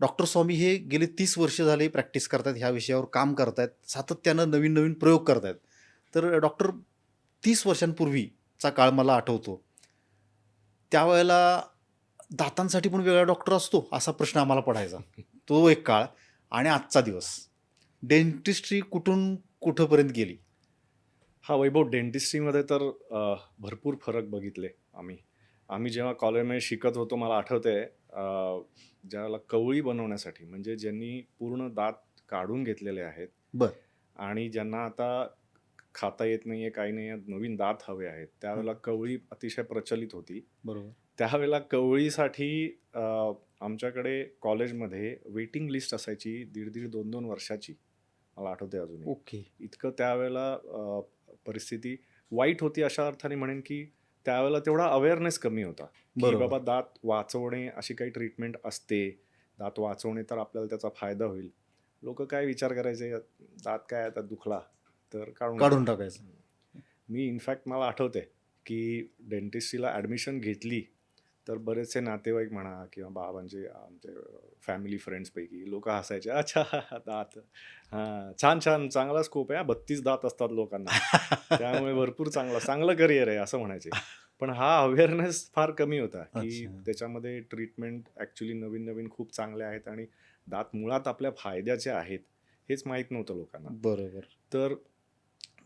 Doctor स्वामी हे गेले 30 वर्ष झाले प्रॅक्टिस करतायत, ह्या विषयावर काम करतायत. सातत्यानं नवीन-नवीन प्रयोग करतायत. तर डॉक्टर 30 वर्षांपूर्वीचा काळ मला आठवतो. त्यावेळेला दातांसाठी पण वेगळा डॉक्टर असतो, असा प्रश्न आम्हाला पडायचा. तो एक काळ आणि आजचा दिवस. डेंटिस्ट्री कुठून कुठपर्यंत गेली? हा वैभव, डेंटिस्ट्रीमध्ये तर भरपूर फरक बघितले आम्ही. आम्ही जेव्हा कॉलेजमध्ये शिकत होतो, मला आठवतंय ज्यावेळेला कवळी बनवण्यासाठी, म्हणजे ज्यांनी पूर्ण दात काढून घेतलेले आहेत बरं. आणि ज्यांना आता खाता येत नाहीये, काही नाही आहे, नवीन दात हवे आहेत, त्यावेळेला कवळी अतिशय प्रचलित होती. बरोबर. त्यावेळेला कवळीसाठी आमच्याकडे कॉलेजमध्ये वेटिंग लिस्ट असायची 1.5-1.5, 2-2 वर्षाची. मला आठवतंय अजूनही. ओके. इतकं त्यावेळेला परिस्थिती वाईट होती अशा अर्थाने म्हणेन, की त्यावेळेला तेवढा अवेअरनेस कमी होता, की बरोबर. बाबा दात वाचवणे अशी काही ट्रीटमेंट असते. दात वाचवणे तर आपल्याला त्याचा फायदा होईल. लोकं काय विचार करायचे, दात काय आता दुखला तर काढून काढून टाका. टाकायचं. मी इनफॅक्ट मला आठवतंय, की डेंटिस्ट्रीला ॲडमिशन घेतली, तर बरेचसे नातेवाईक म्हणा किंवा बाबांचे आमचे फॅमिली फ्रेंड्सपैकी लोकं हसायचे. "अच्छा दात. हां, छान, छान. चांगला स्कोप आहे हां. 32 दात असतात लोकांना. त्यामुळे भरपूर चांगलं करियर आहे," असं म्हणायचे. पण हा अवेअरनेस फार कमी होता, की अच्छा. त्याच्यामध्ये ट्रीटमेंट ॲक्चुअली नवीन-नवीन खूप चांगल्या आहेत आणि दात मुळात आपल्या फायद्याचे आहेत, हेच माहीत नव्हतं लोकांना. बरोबर. तर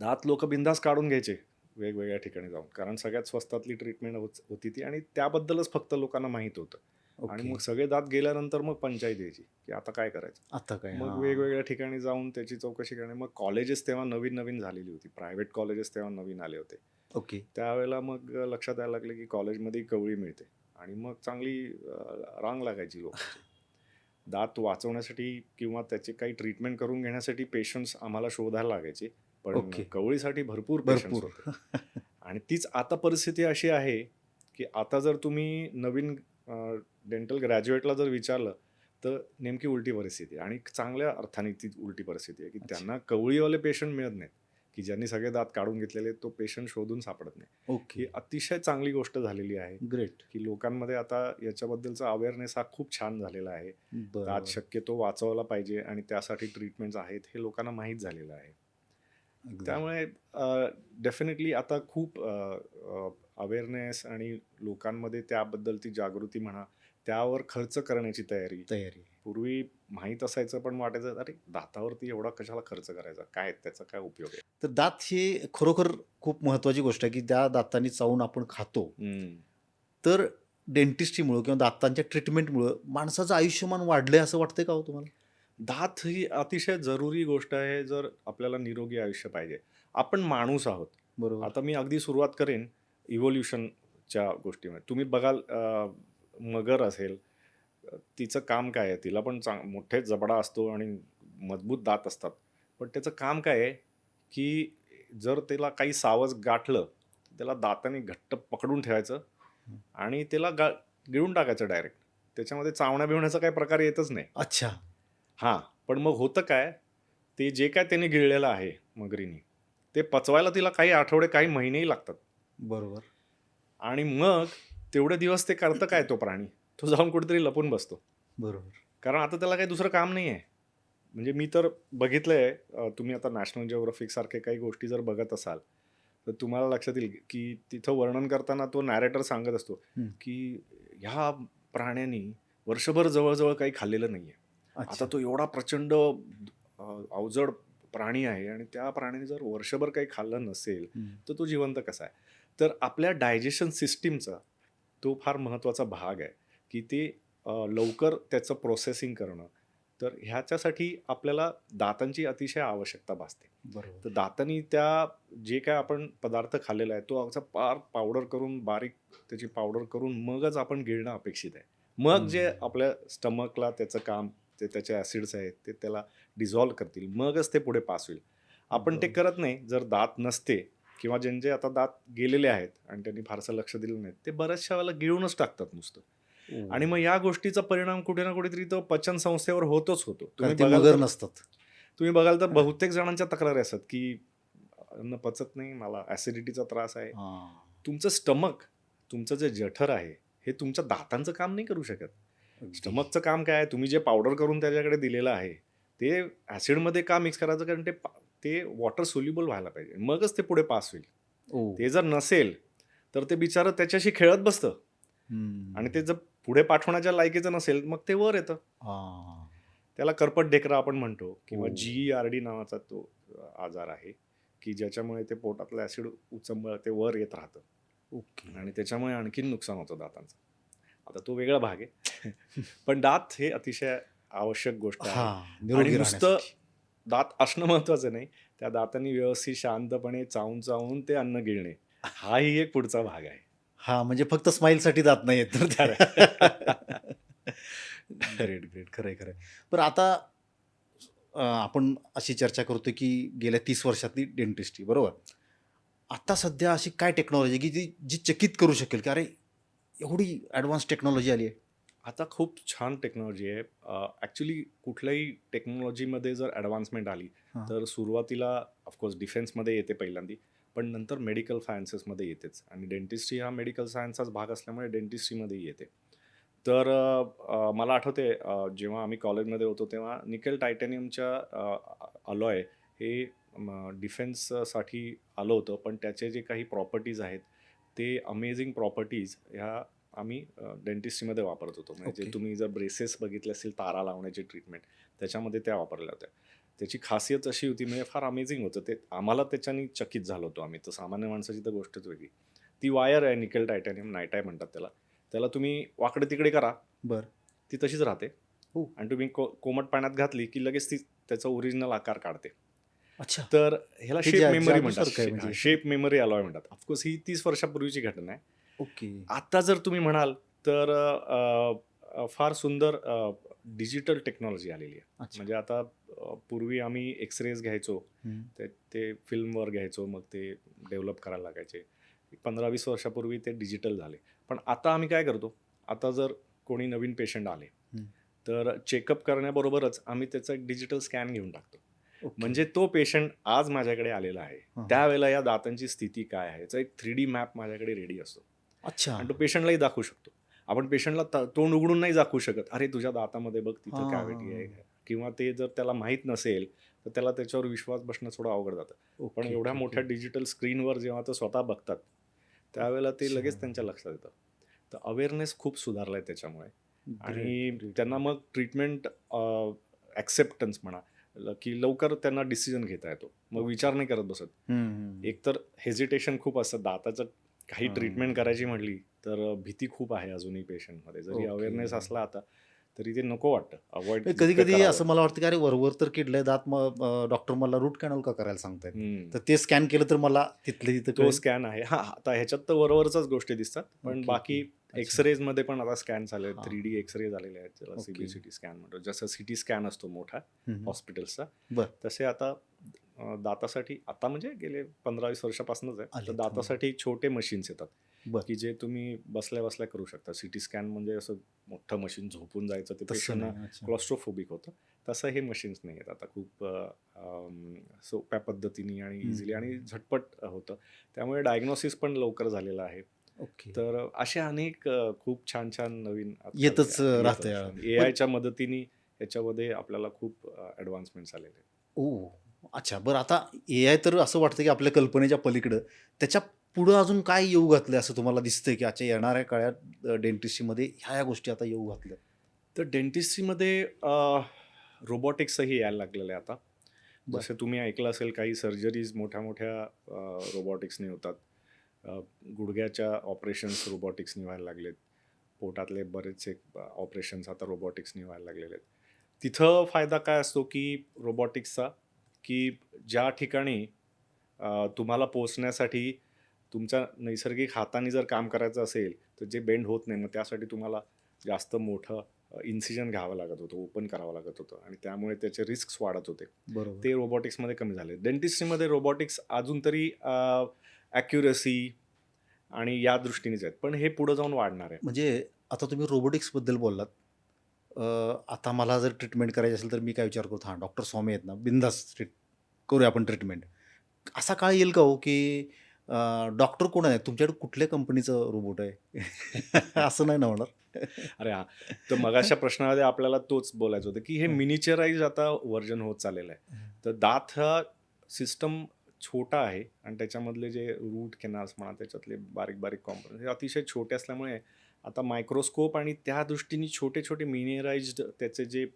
दात लोकं बिनधास्त काढून घ्यायचे वेगवेगळ्या ठिकाणी जाऊन. कारण सगळ्यात स्वस्तातली ट्रीटमेंट होती ती आणि त्याबद्दलच फक्त लोकांना माहीत होतं. आणि ओके. मग सगळे दात गेल्यानंतर मग पंचाईत यायची, की आता काय करायचं? आता काय? मग हां. वेगवेगळ्या ठिकाणी जाऊन त्याची चौकशी करणे. मग कॉलेजेस तेव्हा नवीन-नवीन झालेली होती. प्रायव्हेट कॉलेजेस तेव्हा नवीन आले होते. ओके. त्यावेळेला मग लक्षात यायला लागलं, की कॉलेजमध्ये कवळी मिळते आणि मग चांगली रांग लागायची लोकांची. दात वाचवण्यासाठी किंवा त्याची काही ट्रीटमेंट करून घेण्यासाठी पेशंट्स आम्हाला शोधायला लागायचे. पण ओके. कवळीसाठी भरपूर पेशंट्स भरपूर. होते. आणि तीच आता परिस्थिती अशी आहे, की आता जर तुम्ही नवीन डेंटल ग्रॅज्युएटला जर विचारलं, तर नेमकी उलटी परिस्थिती आहे आणि चांगल्या अर्थाने ती उलटी परिस्थिती आहे, की अच्छा. त्यांना कवळीवाले पेशंट मिळत नाहीत, की ज्यांनी सगळे दात काढून घेतलेले तो पेशंट शोधून सापडत नाही. ओके. ही अतिशय चांगली गोष्ट झालेली आहे, ग्रेट. की लोकांमध्ये आता याच्याबद्दलचा अवेअरनेस हा खूप छान झालेला आहे. दात बरोबर. शक्यतो वाचवला पाहिजे आणि त्यासाठी ट्रीटमेंट्स आहेत हे लोकांना माहीत झालेलं आहे. अगदी. त्यामुळे डेफिनेटली आता खूप अवेअरनेस आणि लोकांमध्ये त्याबद्दलची जागृती म्हणा, त्यावर खर्च करण्याची तयारी. तयारी. पूर्वी माहीत असायचं पण वाटायचं, "अरे, दातावरती एवढा कशाला खर्च करायचा? काय त्याचा काय उपयोग आहे?" तर दात ही खरोखर खूप महत्त्वाची गोष्ट आहे, की त्या दातांनी चावून आपण खातो. हं. तर डेंटिस्ट्रीमुळं किंवा दातांच्या ट्रीटमेंटमुळं माणसाचं आयुष्यमान वाढलंय असं वाटतंय का हो तुम्हाला? दात ही अतिशय जरुरी गोष्ट आहे, जर आपल्याला निरोगी आयुष्य पाहिजे. आपण माणूस आहोत. बरोबर. आता मी अगदी सुरुवात करेन इव्होल्यूशनच्या गोष्टीमध्ये. तुम्ही बघाल मगर असेल, तिचं काम काय आहे? तिला पण मोठे जबडा असतो आणि मजबूत दात असतात. पण त्याचं काम काय आहे, की जर त्याला काही सावज गाठलं, तर त्याला दाताने घट्ट पकडून ठेवायचं हं. आणि त्याला गिळून टाकायचं डायरेक्ट. त्याच्यामध्ये चावण्या-बिवण्याचा काही प्रकार येतच नाही. अच्छा. हां, पण मग होतं काय, ते जे काय त्याने गिळलेलं आहे मगरीने, ते पचवायला तिला काही आठवडे, काही महिनेही लागतात. बरोबर. आणि मग तेवढे दिवस ते करतं काय तो प्राणी? तो जाऊन कुठेतरी लपून बसतो. बरोबर. कारण आता त्याला काही दुसरं काम नाही आहे. म्हणजे मी तर बघितलंय, तुम्ही आता नॅशनल जिओग्राफिक सारखे काही गोष्टी जर बघत असाल, तर तुम्हाला लक्षात येईल, की तिथं वर्णन करताना तो नॅरेटर सांगत असतो, हं. की ह्या प्राण्यानी वर्षभर जवळ काही खाल्लेलं नाहीये. आता अच्छा. तो एवढा प्रचंड अवजड प्राणी आहे आणि त्या प्राण्याने जर वर्षभर काही खाल्लं नसेल, हं. तर तो जिवंत कसा आहे? तर आपल्या डायजेशन सिस्टमचा तो फार महत्त्वाचा भाग आहे, की ते लवकर त्याचं प्रोसेसिंग करणं. तर ह्याच्यासाठी आपल्याला दातांची अतिशय आवश्यकता भासते. तर बरोबर. दातांनी त्या जे काय आपण पदार्थ खाल्लेला आहे, तो असा पार पावडर करून, बारीक त्याची पावडर करून मगच आपण गिळणं अपेक्षित आहे. मग जे हं. आपल्या स्टमकला त्याचं काम, ते त्याचे ॲसिड्स आहेत, ते त्याला डिझॉल्व्ह करतील. मगच ते पुढे पास होईल. आपण ते बरोबर. करत नाही. जर दात नसते किंवा ज्यांचे आता दात गेलेले आहेत आणि त्यांनी फारसं लक्ष दिलं नाही, ते बऱ्याचशा वेळेला गिळूनच टाकतात नुसतं. आणि ओह! मग या गोष्टीचा परिणाम कुठे ना कुठेतरी तो पचन संस्थेवर होतोच होतो. कारण ते मगर नसतात. तुम्ही बघाल तर हां. बहुतेक जणांच्या तक्रारी असतात, की अन्न पचत नाही, मला ॲसिडिटीचा त्रास आहे. हां. तुमचं स्टमक, तुमचं जे जठर आहे, हे तुमच्या दातांचं काम नाही करू शकत. अगदी. स्टमकचं काम काय आहे, तुम्ही जे पावडर करून त्याच्याकडे दिलेलं आहे ते ॲसिडमध्ये का मिक्स करायचं, कारण ते वॉटर सोल्युबल व्हायला पाहिजे, मगच ते पुढे पास होईल. ओ. ते जर नसेल तर ते बिचारं त्याच्याशी खेळत बसतं आणि ते हम्म. जर पुढे पाठवण्याच्या लायकीचं नसेल मग ते वर येतं. हा. त्याला करपट ढेकरा आपण म्हणतो किंवा ओ. GERD नावाचा तो आजार आहे की ज्याच्यामुळे ते पोटातलं ॲसिड उचंबळ ते वर येत राहतं ओके. आणि त्याच्यामुळे आणखीन नुकसान होतं दातांचं. आता तो वेगळा भाग आहे. पण दात हे अतिशय आवश्यक गोष्ट हा, आहे आणि निरोगी नुसतं राहण्यासाठी. दात असणं महत्वाचं नाही, त्या दातांनी व्यवस्थित शांतपणे चावून चावून ते अन्न गिळणे हाही एक पुढचा भाग आहे. हा, म्हणजे फक्त स्माईलसाठी जात नाही तर खरं. ग्रेट ग्रेट, खरंय खरंय. पण आता आपण अशी चर्चा करतो की गेल्या 30 वर्षातली डेंटिस्ट्री, बरोबर. आता सध्या अशी काय टेक्नॉलॉजी की जी जी चकित करू शकेल की अरे एवढी ॲडव्हान्स टेक्नॉलॉजी आली आहे. आता खूप छान टेक्नॉलॉजी आहे. ॲक्च्युली कुठल्याही टेक्नॉलॉजीमध्ये जर ॲडव्हान्समेंट आली हां. तर सुरुवातीला ऑफकोर्स डिफेन्समध्ये येते पहिल्यांदी, पण नंतर मेडिकल सायन्सेसमध्ये येतेच आणि डेंटिस्ट्री हा मेडिकल सायन्सचाच भाग असल्यामुळे डेंटिस्ट्रीमध्ये येते. तर मला आठवते जेव्हा आम्ही कॉलेजमध्ये होतो तेव्हा निकेल टायटॅनियमच्या अलॉय हे डिफेन्ससाठी आलं होतं, पण त्याचे जे काही प्रॉपर्टीज आहेत ते अमेझिंग प्रॉपर्टीज ह्या आम्ही डेंटिस्ट्रीमध्ये वापरत होतो. म्हणजे ओके. तुम्ही जर ब्रेसेस बघितले असतील, तारा लावण्याची ट्रीटमेंट त्याच्यामध्ये त्या वापरल्या होत्या. त्याची खासियत अशी होती, म्हणजे फार अमेझिंग होतं ते. आम्हाला त्याच्याने चकित झालो होतो आम्ही. तर सामान्य माणसाची तर गोष्टच वेगळी. ती वायर आहे निकेल टायटॅनियम, नायटाय म्हणतात त्याला. त्याला तुम्ही वाकडे तिकडे करा, बरं. ती तशीच राहते हो. आणि तुम्ही कोमट पाण्यात घातली की लगेच ती त्याचा ओरिजिनल आकार काढते. अच्छा. तर ह्याला हे शेप मेमरी जादूसारखं आहे म्हणतात. म्हणजे. शेप मेमरी अलॉय म्हणतात. ऑफकोर्स ही 30 वर्षापूर्वीची घटना आहे. ओके. आता जर तुम्ही म्हणाल तर फार सुंदर डिजिटल टेक्नॉलॉजी आलेली आहे. अच्छा. म्हणजे आता पूर्वी आम्ही एक्सरेज घ्यायचो, हं. ते फिल्मवर घ्यायचो, मग ते डेव्हलप करायला लागायचे. 15-20 वर्षापूर्वी ते डिजिटल झाले. पण आता आम्ही काय करतो, आता जर कोणी नवीन पेशंट आले हं. तर चेकअप करण्याबरोबरच आम्ही त्याचा एक डिजिटल स्कॅन घेऊन टाकतो. ओके. म्हणजे तो पेशंट आज माझ्याकडे आलेला आहे, हां. त्यावेळेला या दातांची स्थिती काय आहे याचा एक 3D मॅप माझ्याकडे रेडी असतो अच्छा. आणि तो पेशंटलाही दाखवू शकतो. आपण पेशंटला तोंड उघडून नाही दाखवू शकत, अरे तुझ्या दातामध्ये बघ तिथं हां, कॅव्हिटी हां, आहे, हां. किंवा ते जर त्याला माहीत नसेल तर त्याला त्याच्यावर विश्वास बसणं थोडं अवघड जातं. पण ओके, एवढ्या ओके, मोठ्या ओके. डिजिटल स्क्रीनवर जेव्हा ते स्वतः बघतात त्यावेळेला ते अच्छा. लगेच त्यांच्या लक्षात येतं. तर अवेअरनेस खूप सुधारलाय त्याच्यामुळे आणि ग्रेट, ग्रेट. त्यांना मग ट्रीटमेंट ॲक्सेप्टन्स म्हणा की लवकर त्यांना डिसिजन घेता येतो. मग विचार नाही करत बसत. हं, हं. एकतर हेजिटेशन खूप असतं दाताचं काही हां. ट्रीटमेंट करायची म्हटली तर भीती खूप आहे अजूनही पेशंटमध्ये. जरी ओके. अवेअरनेस असला आता तरी ते नको वाटतं. अव्हॉइड कधी जितकं कधी करावं. असं मला वाटतं की अरे वरवर तर किडलंय दात, मग डॉक्टर मला रूट कॅनल का करायला सांगतायत, हम्म. तर ते स्कॅन केलं तर मला तिथले तिथं तो कळेल. स्कॅन आहे. हां, आता ह्याच्यात तर वरवरचाच गोष्टी दिसतात. पण ओके, बाकी ओके. अच्छा. एक्सरेजमध्ये पण आता स्कॅन झाले आहेत. हां. 3D एक्सरे झालेले आहेत. त्याला ओके. CBCT स्कॅन म्हणतो. जसं CT स्कॅन असतो मोठा हं, हं. हॉस्पिटल्सचा, बरं. तसे आता दातासाठी आता म्हणजे गेले 15-20 वर्षापासूनच आहे. तर आलेत. दातासाठी छोटे मशीन्स येतात, बरं. की जे तुम्ही बसल्या-बसल्या करू शकता. CT स्कॅन म्हणजे असं मोठं मशीन झोपून जायचं, ते तसं पेशंटना नाही. अच्छा. क्लॉस्ट्रोफोबिक होतं. तसं हे मशीन्स नाही आहेत आता. खूप सोप्या पद्धतीने आणि हं. इझिली आणि झटपट होतं. त्यामुळे डायग्नोसिस पण लवकर झालेलं आहे. ओके. तर असे अनेक खूप छान छान नवीन येतच येत राहतंय. असतात. पण एआयच्या मदतीने याच्यामध्ये आपल्याला खूप ॲडव्हान्समेंट्स आलेले आहेत. ओ, अच्छा. बरं, आता एआय तर असं वाटतं की आपल्या कल्पनेच्या पलीकडं. त्याच्या पुढं अजून काय येऊ घातलंय असं तुम्हाला दिसतंय की आजच्या येणाऱ्या काळात डेंटिस्ट्रीमध्ये ह्या गोष्टी आता येऊ घातल्या? तर डेंटिस्ट्रीमध्ये रोबोटिक्सही यायला लागलेलं आहे आता. बरं. जसे तुम्ही ऐकलं असेल काही सर्जरीज मोठ्या-मोठ्या रोबॉटिक्सने होतात. गुडघ्याच्या ऑपरेशन्स रोबॉटिक्सनी व्हायला लागलेत. पोटातले बरेचसे ऑपरेशन्स आता रोबॉटिक्सनी व्हायला लागलेले आहेत. तिथं फायदा काय असतो की रोबॉटिक्सचा, की ज्या ठिकाणी तुम्हाला पोहोचण्यासाठी तुमच्या नैसर्गिक हाताने जर काम करायचं असेल, तर जे बेंड होत नाही, मग त्यासाठी तुम्हाला जास्त मोठं इन्सिजन घ्यावं लागत होतं, ओपन करावं लागत होतं आणि त्यामुळे त्याचे रिस्क्स वाढत होते. बरोबर. ते रोबॉटिक्समध्ये कमी झाले. डेंटिस्ट्रीमध्ये रोबॉटिक्स अजून तरी ॲक्युरसी आणि या दृष्टीनेच आहेत. पण हे पुढे जाऊन वाढणार आहे. म्हणजे आता तुम्ही रोबोटिक्सबद्दल बोललात. आता मला जर ट्रीटमेंट करायची असेल तर मी काय विचार करतो, हां, डॉक्टर स्वामी आहेत ना, बिंदास करूया आपण ट्रीटमेंट. असा काळ येईल का हो, की डॉक्टर कोण आहे? तुमच्याकडे कुठल्या कंपनीचं रोबोट आहे? असं नाही ना होणार? अरे हां. तर मगाच्या प्रश्नामध्ये आपल्याला तोच बोलायचं होतं, की हे हं. मिनिचराइज आता व्हर्जन होत चाललेलं आहे. तर दात हा सिस्टम छोटा आहे आणि त्याच्यामधले जे रूट कॅनाल्स म्हणा, त्याच्यातले बारीक-बारीक कॉम्पोनंट हे अतिशय छोटे असल्यामुळे आता मायक्रोस्कोप आणि त्या दृष्टीने छोटे-छोटे मिनिराइज्ड त्याचे जे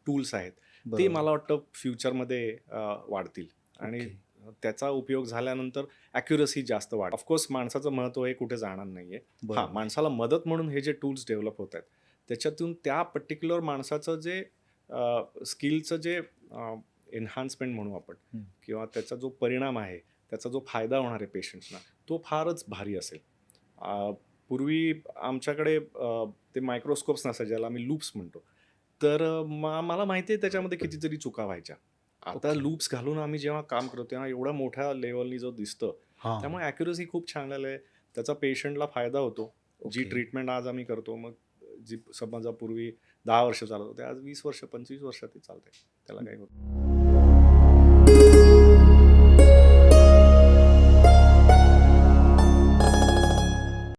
टूल्स आहेत, ते बरोबर. मला वाटतं फ्युचरमध्ये वाढतील आणि ओके. त्याचा उपयोग झाल्यानंतर ॲक्युरसी जास्त वाढेल. ऑफकोर्स माणसाचं महत्त्व हे कुठे जाणार नाहीये. हां, बरोबर. माणसाला मदत म्हणून हे जे टूल्स डेव्हलप होत आहेत, त्याच्यातून त्या पर्टिक्युलर माणसाचं जे स्किलचं जे एन्हान्समेंट म्हणू आपण हं. किंवा त्याचा जो परिणाम आहे, त्याचा जो फायदा होणार आहे पेशंट्सना, तो फारच भारी असेल. अ, पूर्वी आमच्याकडे ते मायक्रोस्कोप्स नसायचे, ज्याला आम्ही लूप्स म्हणतो. तर मला माहिती आहे त्याच्यामध्ये कितीतरी चुका व्हायच्या. आता ओके. लूप्स घालून आम्ही जेव्हा काम करतो, तेव्हा एवढ्या मोठ्या लेव्हलनी जो दिसतं, हां. त्यामुळे ॲक्युरसी खूप छान झालं आहे. त्याचा पेशंटला फायदा होतो. जी ओके. ट्रीटमेंट आज आम्ही करतो, मग जी समजा पूर्वी 10 वर्ष चालत होते, आज 20 वर्ष, 25 वर्षातही चालते. त्याला काही होत नाही.